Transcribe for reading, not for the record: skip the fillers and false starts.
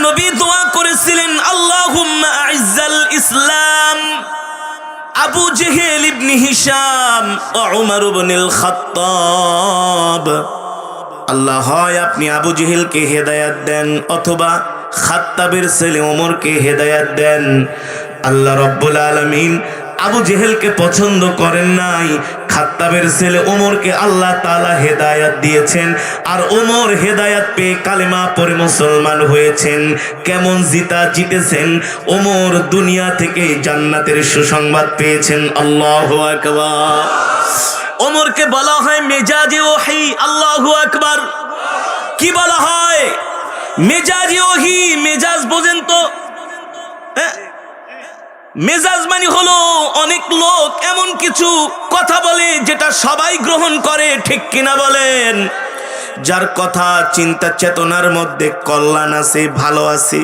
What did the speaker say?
নবী দোয়া করেছিলেন, আল্লাহুম্মা আইজ্জাল ইসলাম আবু জেহেল ইবনে হিশাম ও উমর ইবনুল খাত্তাব। আল্লাহ, হয় আপনি আবু জেহেলকে হেদায়াত দেন অথবা খাত্তাবের ছেলে ওমরকে হেদায়াত দেন। আল্লাহ রাব্বুল আলামিন আবু জেহেলকে পছন্দ করেন নাই, খাত্তাবের ছেলে ওমরকে আল্লাহ তাআলা হেদায়াত দিয়েছেন। আর ওমর হেদায়াত পেয়ে কালেমা পড়ে মুসলমান হয়েছেন। কেমন জিতেছেন? ওমর দুনিয়া থেকে জান্নাতের সুসংবাদ পেয়েছেন। আল্লাহু আকবার। ওমরকে বলা হয় মেজাজে ওহী। আল্লাহু আকবার। কি বলা হয়? মেজাজে ওহী। মেজাজ বোঝেন তো? মেজাজ মানে হলো অনেক লোক এমন কিছু কথা বলে যেটা সবাই গ্রহণ করে, ঠিক কিনা বলেন? যার কথা চিন্তা চেতনার মধ্যে কল্যাণ আছে, ভালো আছে।